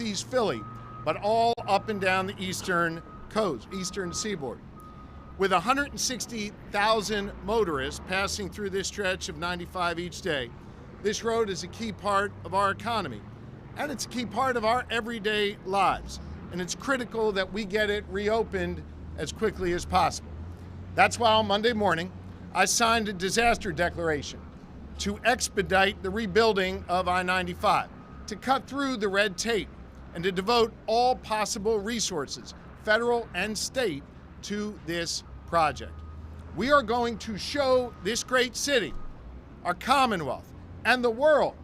Northeast Philly, but all up and down the eastern coast, eastern seaboard. With 160,000 motorists passing through this stretch of 95 each day, this road is a key part of our economy, and it's a key part of our everyday lives. And it's critical that we get it reopened as quickly as possible. That's why on Monday morning, I signed a disaster declaration to expedite the rebuilding of I-95, to cut through the red tape, and to devote all possible resources, federal and state, to this project. We are going to show this great city, our Commonwealth, and the world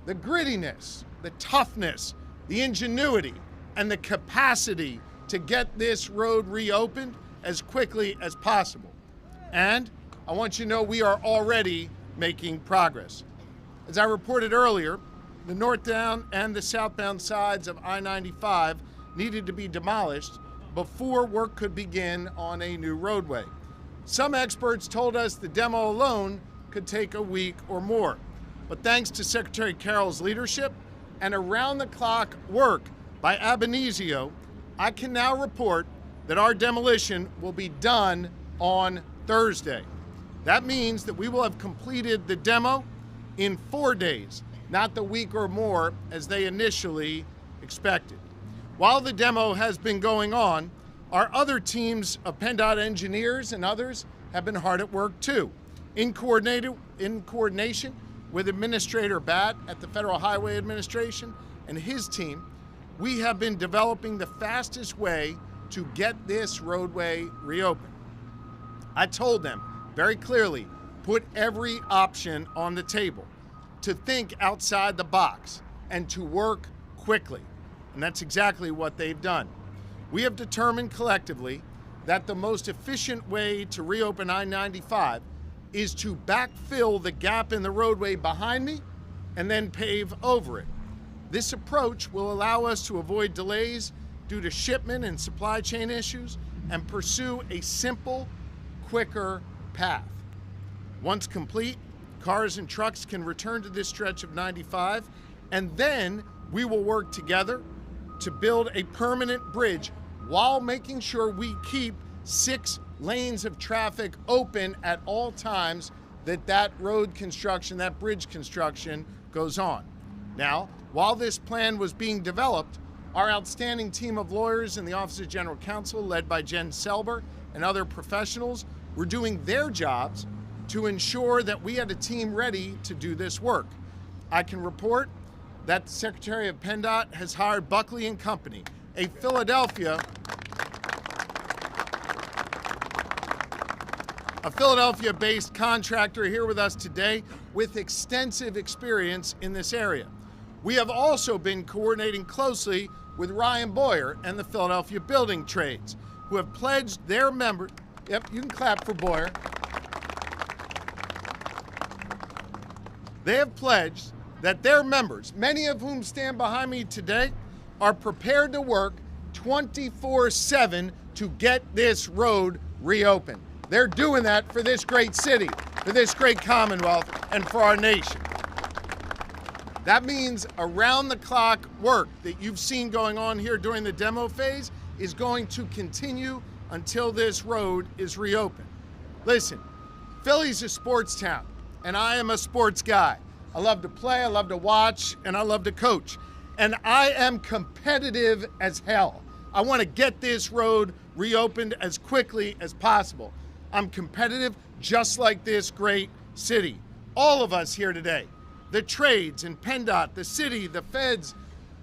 the grittiness, the toughness, the ingenuity, and the capacity to get this road reopened as quickly as possible. And I want you to know we are already making progress. As I reported earlier, the northbound and the southbound sides of I-95 needed to be demolished before work could begin on a new roadway. Some experts told us the demo alone could take a week or more. But thanks to Secretary Carroll's leadership and around-the-clock work by Ab Initio, I can now report that our demolition will be done on Thursday. That means that we will have completed the demo in 4 days, not the week or more as they initially expected. While the demo has been going on, our other teams of PennDOT engineers and others have been hard at work too. In coordination with Administrator Batt at the Federal Highway Administration and his team, we have been developing the fastest way to get this roadway reopened. I told them very clearly, put every option on the table, to think outside the box and to work quickly. And that's exactly what they've done. We have determined collectively that the most efficient way to reopen I-95 is to backfill the gap in the roadway behind me and then pave over it. This approach will allow us to avoid delays due to shipment and supply chain issues and pursue a simple, quicker path. Once complete, cars and trucks can return to this stretch of 95, and then we will work together to build a permanent bridge while making sure we keep 6 lanes of traffic open at all times that road construction, that bridge construction goes on. Now, while this plan was being developed, our outstanding team of lawyers in the Office of General Counsel, led by Jen Selber and other professionals, were doing their jobs to ensure that we had a team ready to do this work. I can report that the Secretary of PennDOT has hired Buckley & Company, a Philadelphia-based contractor here with us today with extensive experience in this area. We have also been coordinating closely with Ryan Boyer and the Philadelphia Building Trades, who have pledged their members. Yep, you can clap for Boyer. They have pledged that their members, many of whom stand behind me today, are prepared to work 24/7 to get this road reopened. They're doing that for this great city, for this great Commonwealth, and for our nation. That means around-the-clock work that you've seen going on here during the demo phase is going to continue until this road is reopened. Listen, Philly's a sports town, and I am a sports guy. I love to play, I love to watch, and I love to coach. And I am competitive as hell. I want to get this road reopened as quickly as possible. I'm competitive just like this great city. All of us here today, the trades and PennDOT, the city, the feds,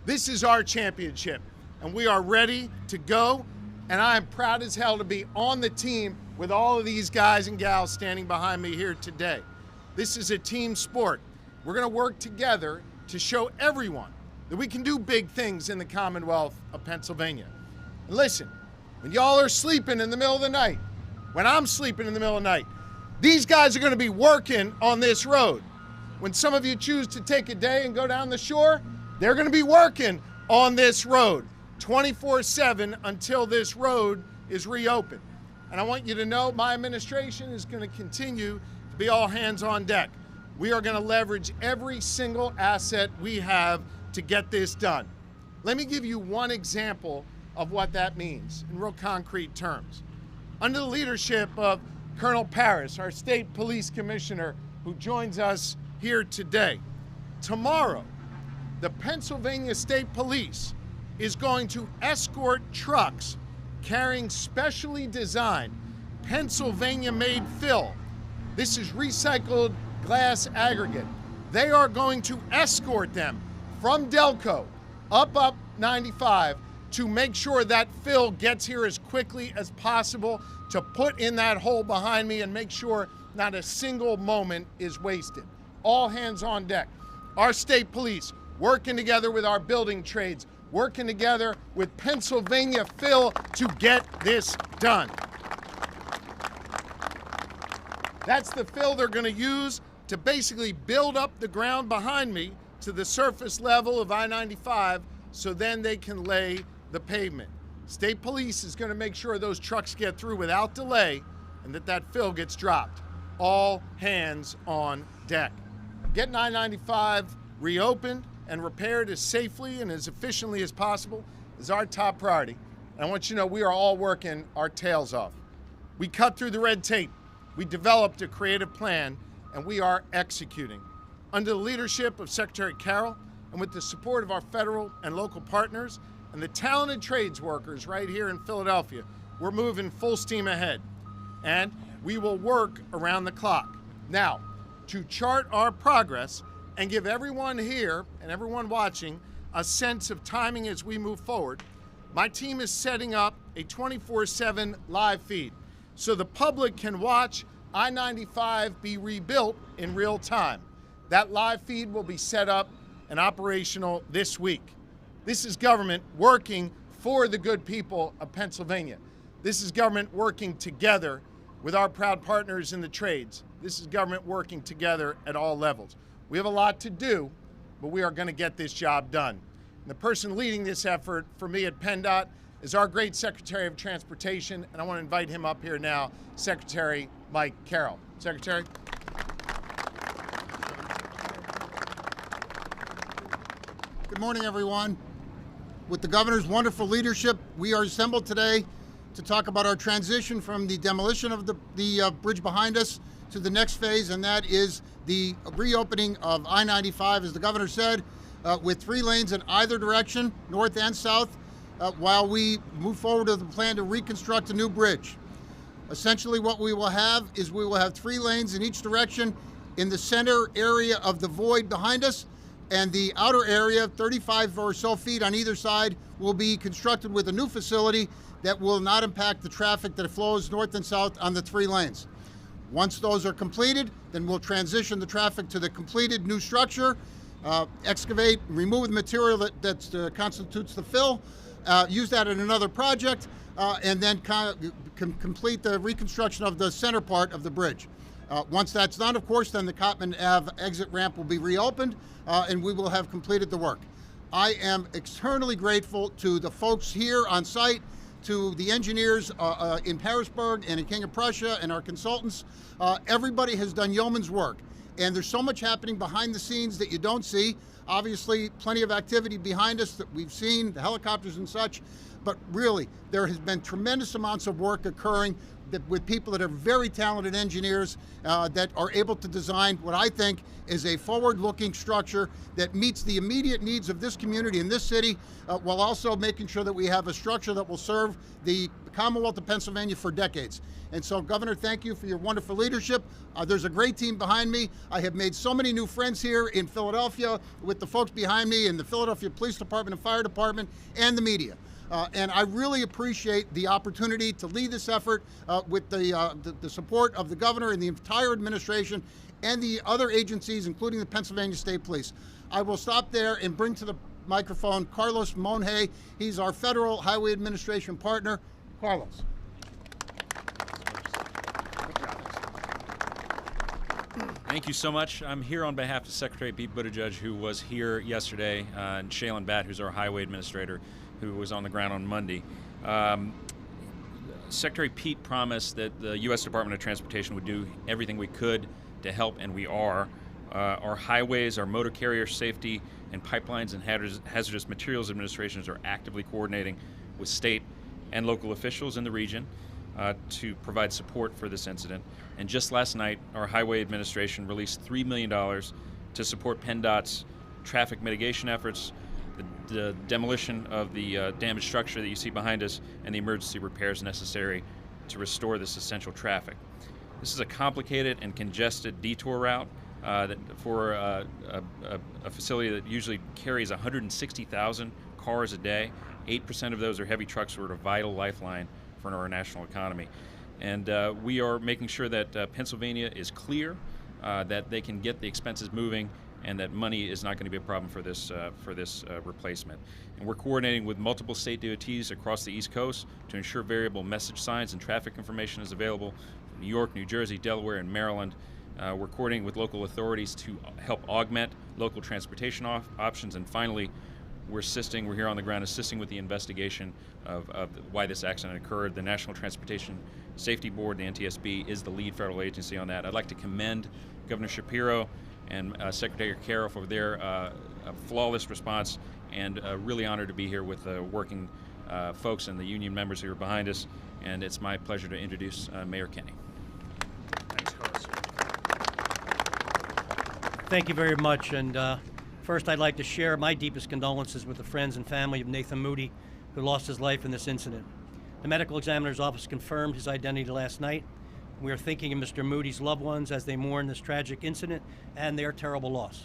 this is our championship. And we are ready to go. And I am proud as hell to be on the team with all of these guys and gals standing behind me here today. This is a team sport. We're going to work together to show everyone that we can do big things in the Commonwealth of Pennsylvania. And listen, when y'all are sleeping in the middle of the night, when I'm sleeping in the middle of the night, these guys are going to be working on this road. When some of you choose to take a day and go down the shore, they're going to be working on this road 24/7 until this road is reopened. And I want you to know my administration is going to continue to be all hands on deck. We are going to leverage every single asset we have to get this done. Let me give you one example of what that means in real concrete terms. Under the leadership of Colonel Paris, our state police commissioner who joins us here today, tomorrow, the Pennsylvania State Police is going to escort trucks carrying specially designed Pennsylvania-made fill. This is recycled glass aggregate. They are going to escort them from Delco up 95 to make sure that fill gets here as quickly as possible to put in that hole behind me and make sure not a single moment is wasted. All hands on deck. Our state police working together with our building trades, working together with Pennsylvania Fill to get this done. That's the fill they're going to use to basically build up the ground behind me to the surface level of I-95 so then they can lay the pavement. State police is going to make sure those trucks get through without delay and that fill gets dropped. All hands on deck. Getting I-95 reopened and repaired as safely and as efficiently as possible is our top priority. And I want you to know we are all working our tails off. We cut through the red tape. We developed a creative plan, and we are executing. Under the leadership of Secretary Carroll and with the support of our federal and local partners and the talented trades workers right here in Philadelphia, we're moving full steam ahead. And we will work around the clock. Now, to chart our progress and give everyone here and everyone watching a sense of timing as we move forward, my team is setting up a 24/7 live feed so the public can watch I-95 be rebuilt in real time. That live feed will be set up and operational this week. This is government working for the good people of Pennsylvania. This is government working together with our proud partners in the trades. This is government working together at all levels. We have a lot to do, but we are going to get this job done. And the person leading this effort for me at PennDOT is our great Secretary of Transportation, and I want to invite him up here now, Secretary Mike Carroll. Secretary. Good morning, everyone. With the governor's wonderful leadership, we are assembled today to talk about our transition from the demolition of the bridge behind us to the next phase, and that is the reopening of I-95, as the governor said, with 3 lanes in either direction, north and south, while we move forward with the plan to reconstruct a new bridge. Essentially what we will have is we will have 3 lanes in each direction in the center area of the void behind us, and the outer area, 35 or so feet on either side, will be constructed with a new facility that will not impact the traffic that flows north and south on the 3 lanes. Once those are completed, then we'll transition the traffic to the completed new structure, excavate, remove the material that constitutes the fill, use that in another project, and then complete the reconstruction of the center part of the bridge. Once that's done, of course, then the Cotman Ave exit ramp will be reopened, and we will have completed the work. I am eternally grateful to the folks here on site, to the engineers in Harrisburg and in King of Prussia and our consultants. Everybody has done yeoman's work, and there's so much happening behind the scenes that you don't see. Obviously, plenty of activity behind us that we've seen, the helicopters and such, but really, there has been tremendous amounts of work occurring with people that are very talented engineers that are able to design what I think is a forward-looking structure that meets the immediate needs of this community and this city, while also making sure that we have a structure that will serve the Commonwealth of Pennsylvania for decades. And so, Governor, thank you for your wonderful leadership. There's a great team behind me. I have made so many new friends here in Philadelphia with the folks behind me in the Philadelphia Police Department and Fire Department and the media. And I really appreciate the opportunity to lead this effort with the support of the governor and the entire administration and the other agencies, including the Pennsylvania State Police. I will stop there and bring to the microphone Carlos Monje. He's our Federal Highway Administration partner. Carlos. Thank you so much. I'm here on behalf of Secretary Pete Buttigieg, who was here yesterday, and Shaylin Batt, who's our highway administrator, who was on the ground on Monday. Secretary Pete promised that the U.S. Department of Transportation would do everything we could to help, and we are. Our highways, our motor carrier safety, and pipelines and hazardous materials administrations are actively coordinating with state and local officials in the region to provide support for this incident. And just last night, our highway administration released $3 million to support PennDOT's traffic mitigation efforts, the demolition of the damaged structure that you see behind us, and the emergency repairs necessary to restore this essential traffic. This is a complicated and congested detour route for a facility that usually carries 160,000 cars a day. 8% of those are heavy trucks, who are a vital lifeline for our national economy. And we are making sure that Pennsylvania is clear, that they can get the expenses moving, and that money is not going to be a problem for this replacement. And we're coordinating with multiple state DOTs across the East Coast to ensure variable message signs and traffic information is available from New York, New Jersey, Delaware, and Maryland. We're coordinating with local authorities to help augment local transportation options. And finally, we're here on the ground assisting with the investigation of why this accident occurred. The National Transportation Safety Board, the NTSB, is the lead federal agency on that. I'd like to commend Governor Shapiro and Secretary Carroll for their flawless response, and really honored to be here with the working folks and the union members who are behind us. And it's my pleasure to introduce Mayor Kenney. Thanks, Carlos. Thank you very much. And first, I'd like to share my deepest condolences with the friends and family of Nathan Moody, who lost his life in this incident. The medical examiner's office confirmed his identity last night. We are thinking of Mr. Moody's loved ones as they mourn this tragic incident and their terrible loss.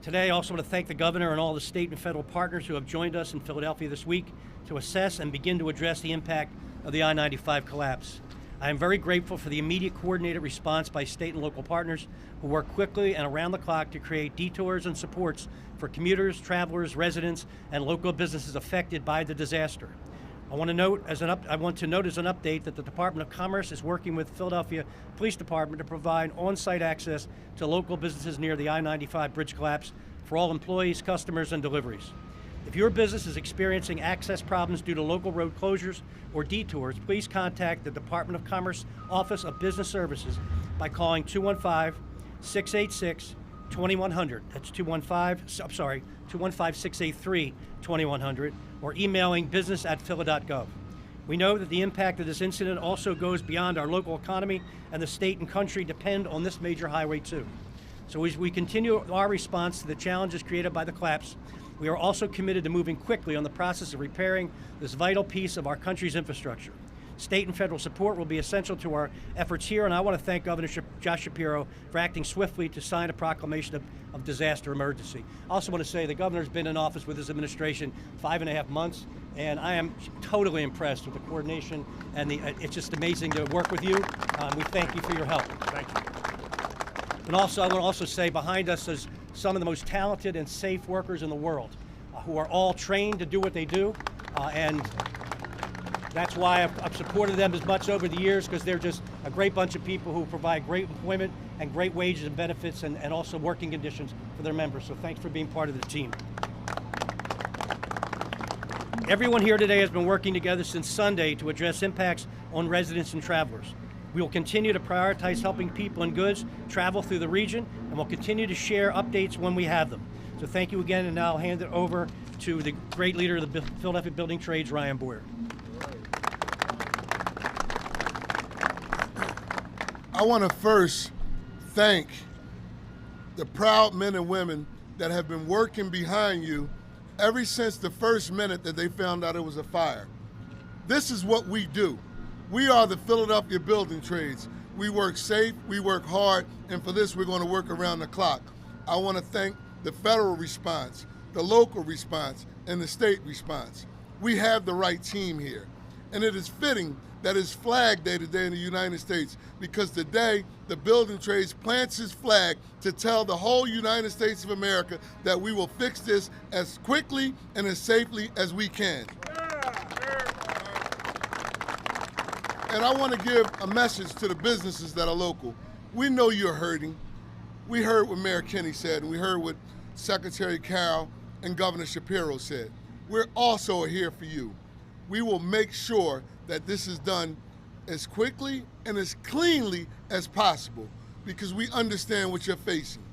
Today, I also want to thank the governor and all the state and federal partners who have joined us in Philadelphia this week to assess and begin to address the impact of the I-95 collapse. I am very grateful for the immediate coordinated response by state and local partners who work quickly and around the clock to create detours and supports for commuters, travelers, residents, and local businesses affected by the disaster. I want to note as an update that the Department of Commerce is working with Philadelphia Police Department to provide on-site access to local businesses near the I-95 bridge collapse for all employees, customers, and deliveries. If your business is experiencing access problems due to local road closures or detours, please contact the Department of Commerce Office of Business Services by calling 215-686-2100. That's 215-683-2100, or emailing business@phila.gov. We know that the impact of this incident also goes beyond our local economy, and the state and country depend on this major highway too. So as we continue our response to the challenges created by the collapse, we are also committed to moving quickly on the process of repairing this vital piece of our country's infrastructure. State and federal support will be essential to our efforts here, and I want to thank Governor Josh Shapiro for acting swiftly to sign a proclamation of disaster emergency. I also want to say the governor's been in office with his administration 5.5 months, and I am totally impressed with the coordination, and it's just amazing to work with you. We thank you for your help. Thank you. And also, I want to also say behind us is some of the most talented and safe workers in the world who are all trained to do what they do, and that's why I've supported them as much over the years, because they're just a great bunch of people who provide great employment and great wages and benefits, and also working conditions for their members. So thanks for being part of the team. Everyone here today has been working together since Sunday to address impacts on residents and travelers. We will continue to prioritize helping people and goods travel through the region, and we'll continue to share updates when we have them. So thank you again, and now I'll hand it over to the great leader of the Philadelphia Building Trades, Ryan Boyer. I want to first thank the proud men and women that have been working behind you ever since the first minute that they found out it was a fire. This is what we do. We are the Philadelphia Building Trades. We work safe, we work hard, and for this we're going to work around the clock. I want to thank the federal response, the local response, and the state response. We have the right team here. And it is fitting that it's Flag Day today in the United States, because today the building trades plants his flag to tell the whole United States of America that we will fix this as quickly and as safely as we can. And I want to give a message to the businesses that are local. We know you're hurting. We heard what Mayor Kenney said, and we heard what Secretary Carroll and Governor Shapiro said. We're also here for you. We will make sure that this is done as quickly and as cleanly as possible. because we understand what you're facing.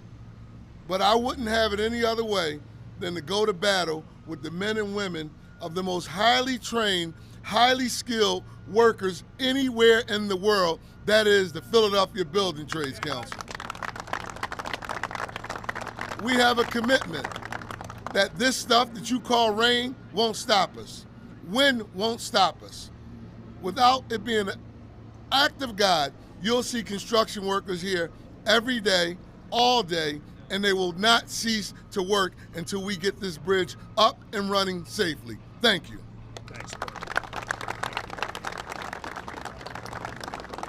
But I wouldn't have it any other way than to go to battle with the men and women of the most highly trained, highly skilled workers anywhere in the world, that is the Philadelphia Building Trades Council. We have a commitment that this stuff that you call rain won't stop us. Wind won't stop us. Without it being an act of God, you'll see construction workers here every day, all day, and they will not cease to work until we get this bridge up and running safely. Thank you. Thanks.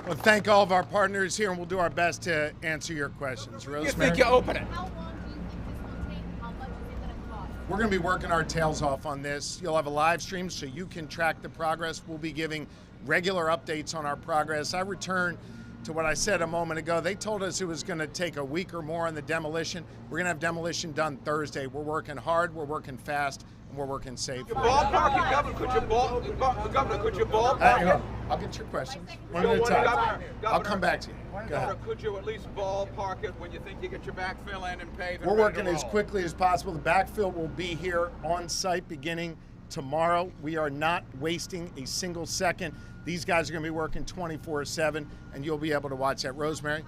Well, thank all of our partners here, and we'll do our best to answer your questions. Rosemary? You think you open it? How long do you think this will take? How much is it going to cost? We're going to be working our tails off on this. You'll have a live stream so you can track the progress. We'll be giving regular updates on our progress. I return to what I said a moment ago. They told us it was going to take a week or more on the demolition. We're going to have demolition done Thursday. We're working hard, we're working fast, and we're working safe. Ballpark it, Governor. Could you ballpark Hang it? on. I'll get your questions. One at a time. I'll come back to you. Go Governor, ahead. could you at least ballpark it when you think you get your backfill in and pave? We're working as quickly as possible. The backfill will be here on site beginning tomorrow. We are not wasting a single second. These guys are going to be working 24/7, and you'll be able to watch that. Rosemary?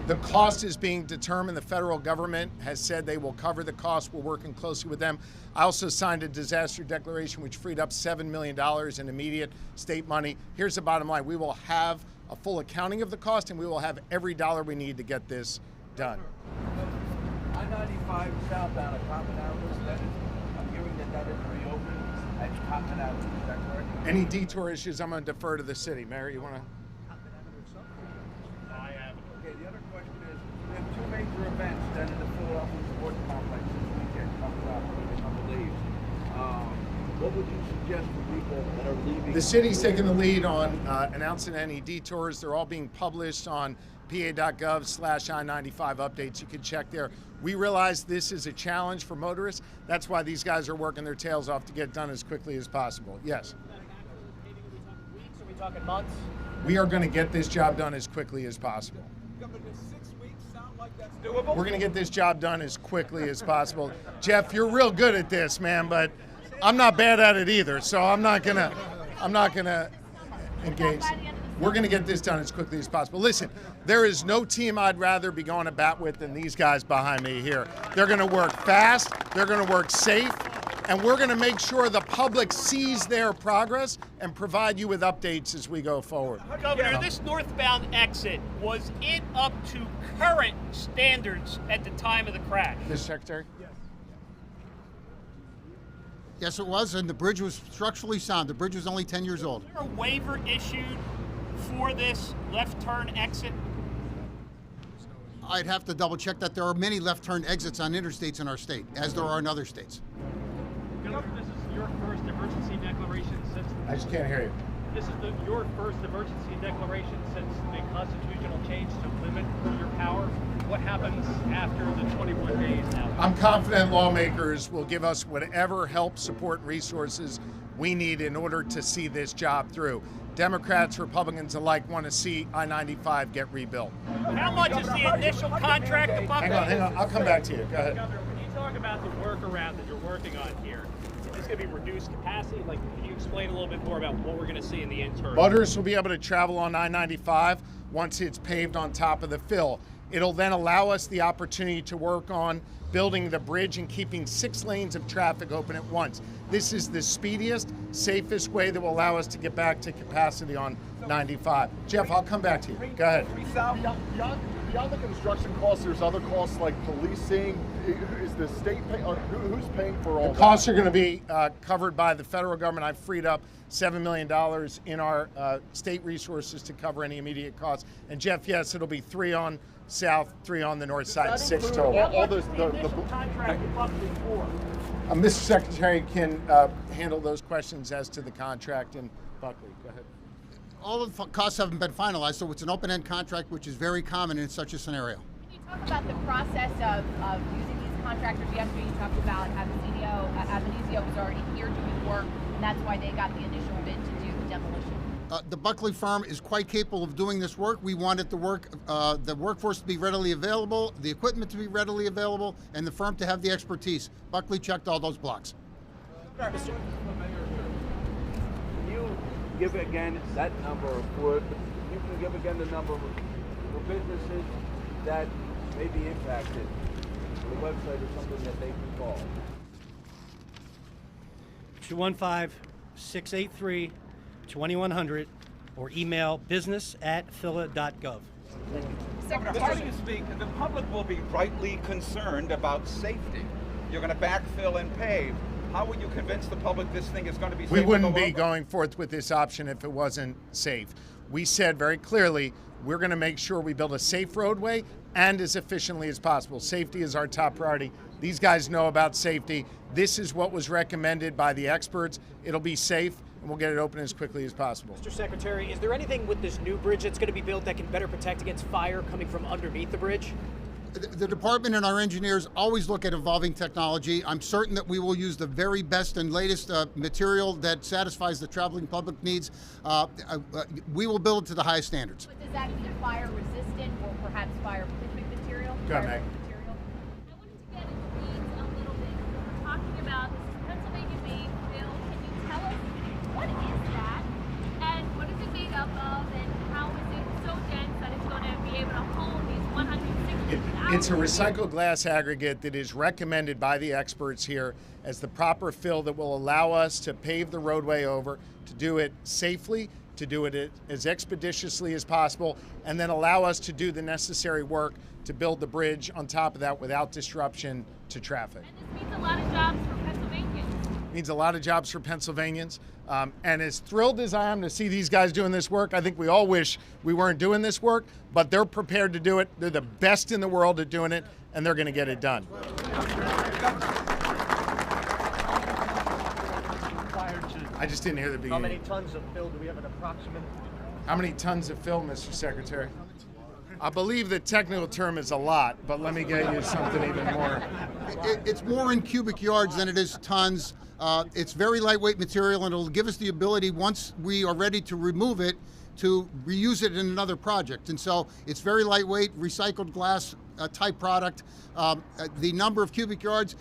The cost is being determined. The federal government has said they will cover the cost. We're working closely with them. I also signed a disaster declaration which freed up $7 million in immediate state money. Here's the bottom line. We will have a full accounting of the cost, and we will have every dollar we need to get this done. I-95 southbound at Common Avenue, I'm hearing that is reopened at Common Avenue. Is that correct? Any detour issues, I'm going to defer to the city. Mary, you want to? Okay, the other question is, we have two major events done in the Philadelphia Sports Complex this weekend, I believe. What would you suggest for people that are leaving? The city's taking the lead on announcing any detours. They're all being published on pa.gov/I-95 updates. You can check there. We realize this is a challenge for motorists. That's why these guys are working their tails off to get done as quickly as possible. Yes. Are we talking months? We are going to get this job done as quickly as possible. Governor, does 6 weeks sound like that's doable? We're going to get this job done as quickly as possible. Jeff, you're real good at this, man, but I'm not bad at it either, so I'm not gonna engage. We're gonna get this done as quickly as possible. Listen, there is no team I'd rather be going to bat with than these guys behind me here. They're gonna work fast, they're gonna work safe, and we're gonna make sure the public sees their progress and provide you with updates as we go forward. Governor, this northbound exit, was it up to current standards at the time of the crash? Mr. Secretary? Yes, it was, and the bridge was structurally sound. The bridge was only 10 years old. Was there a waiver issued for this left turn exit? I'd have to double check that. There are many left turn exits on interstates in our state, as there are in other states. Governor, this is your first emergency declaration since I just can't hear you. this is your first emergency declaration since the constitutional change to limit your power. What happens after the 21 days now? I'm confident lawmakers will give us whatever help, support, and resources we need in order to see this job through. Democrats, Republicans alike want to see I-95 get rebuilt. How much is the initial contract to Buckley? Hang on, I'll come back to you. Go ahead. Governor, when you talk about the workaround that you're working on here, is this going to be reduced capacity? Like, can you explain a little bit more about what we're going to see in the interim? Motorists will be able to travel on I-95 once it's paved on top of the fill. It'll then allow us the opportunity to work on building the bridge and keeping 6 lanes of traffic open at once. This is the speediest, safest way that will allow us to get back to capacity on 95. Jeff, I'll come back to you. Go ahead. Beyond the construction costs, there's other costs like policing. Is the state paying? Who's paying for all The costs are going to be covered by the federal government. I've freed up $7 million in our state resources to cover any immediate costs. And Jeff, yes, it'll be 3 on south, 3 on the north side, 6 total. All the initial contract with Buckley for? Mr. Secretary can handle those questions as to the contract in Buckley. Go ahead. All of the costs haven't been finalized, so it's an open-end contract, which is very common in such a scenario. Can you talk about the process of using these contractors? Yesterday you talked about Avenizio was already here doing work, and that's why they got the initial bid to do the demolition. The Buckley firm is quite capable of doing this work. We wanted the workforce to be readily available, the equipment to be readily available, and the firm to have the expertise. Buckley checked all those blocks. Can you give again that number you can give again the number for businesses that may be impacted? The website or something that they can call. 215-683-2100 or email business@phila.gov. Mr. Speaker, the public will be rightly concerned about safety. You're going to backfill and pave. How will you convince the public this thing is going to be safe? We wouldn't be going forth with this option if it wasn't safe. We said very clearly we're going to make sure we build a safe roadway and as efficiently as possible. Safety is our top priority. These guys know about safety. This is what was recommended by the experts. It'll be safe, and we'll get it open as quickly as possible. Mr. Secretary, is there anything with this new bridge that's going to be built that can better protect against fire coming from underneath the bridge? The department and our engineers always look at evolving technology. I'm certain that we will use the very best and latest material that satisfies the traveling public needs. We will build it to the highest standards. But does that mean fire resistant or perhaps fire-proofing material? Go ahead, Meg. I wanted to get into the weeds a little bit. We're talking about this Pennsylvania-made bill. Can you tell us what is that and what is it made up of and how is it so dense that it's going to be able to hold these 160,000? It's a recycled glass aggregate that is recommended by the experts here as the proper fill that will allow us to pave the roadway over, to do it safely, to do it as expeditiously as possible, and then allow us to do the necessary work to build the bridge on top of that without disruption to traffic. And this means a lot of jobs for Pennsylvanians. Means a lot of jobs for Pennsylvanians. And as thrilled as I am to see these guys doing this work, I think we all wish we weren't doing this work, but they're prepared to do it. They're the best in the world at doing it, and they're going to get it done. I just didn't hear the beginning. How many tons of fill do we have an approximate? How many tons of fill, Mr. Secretary? I believe the technical term is a lot, but let me get you something even more. It's more in cubic yards than it is tons. It's very lightweight material, and it'll give us the ability, once we are ready to remove it, to reuse it in another project. And so it's very lightweight, recycled glass type product. The number of cubic yards,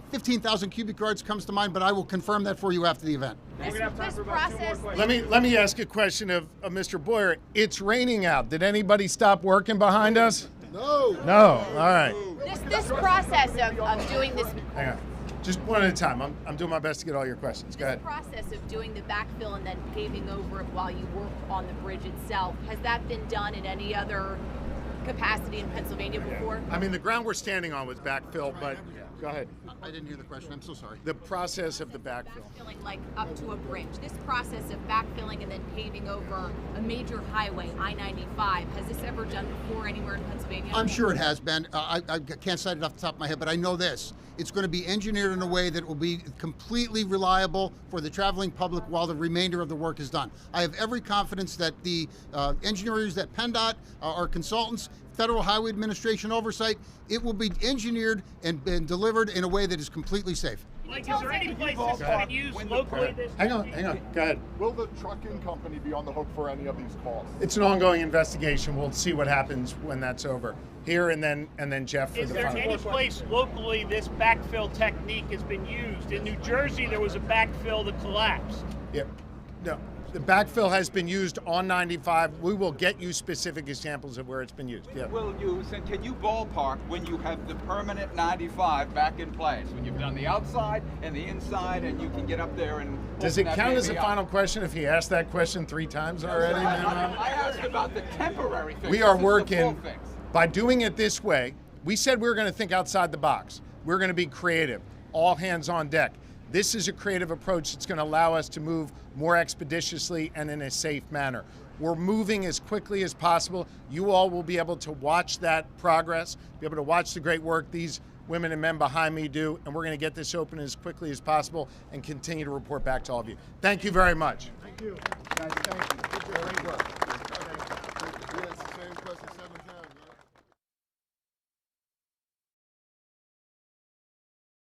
15,000 cubic yards comes to mind, but I will confirm that for you after the event. We're going to have time for about 2 more questions. Let me ask a question of Mr. Boyer. It's raining out. Did anybody stop working behind us? No. No. All right. This process of doing this. Hang on. Just one at a time. I'm doing my best to get all your questions. Go ahead. This process of doing the backfill and then paving over it while you work on the bridge itself, has that been done in any other capacity in Pennsylvania before? I mean, the ground we're standing on was backfill, but go ahead. I didn't hear the question. I'm so sorry. The process of the backfill. Backfilling like up to a bridge. This process of backfilling and then paving over a major highway, I-95, has this ever done before anywhere in Pennsylvania? I'm sure it has been. I can't cite it off the top of my head, but I know this. It's going to be engineered in a way that will be completely reliable for the traveling public while the remainder of the work is done. I have every confidence that the engineers at PennDOT, our consultants, Federal Highway Administration oversight, it will be engineered and delivered in a way that is completely safe. Like, is there any place this has been used locally? Hang on. Go ahead. Will the trucking company be on the hook for any of these costs? It's an ongoing investigation. We'll see what happens when that's over. Here and then Jeff for Is the there final. any place locally this backfill technique has been used? In New Jersey, there was a backfill that collapsed. Yep. No. The backfill has been used on 95. We will get you specific examples of where it's been used. Yeah. Will use, and can you ballpark when you have the permanent 95 back in place? When you've done the outside and the inside and you can get up there and... Does it open that count as a baby up? final question if he asked that question 3 times already? I asked about the temporary fix. We are This is the working, full fix. by doing it this way, we said we were going to think outside the box. We're going to be creative, all hands on deck. This is a creative approach that's going to allow us to move more expeditiously and in a safe manner. We're moving as quickly as possible. You all will be able to watch that progress, be able to watch the great work these women and men behind me do, and we're going to get this open as quickly as possible and continue to report back to all of you. Thank you very much. Thank you. Guys, thank you.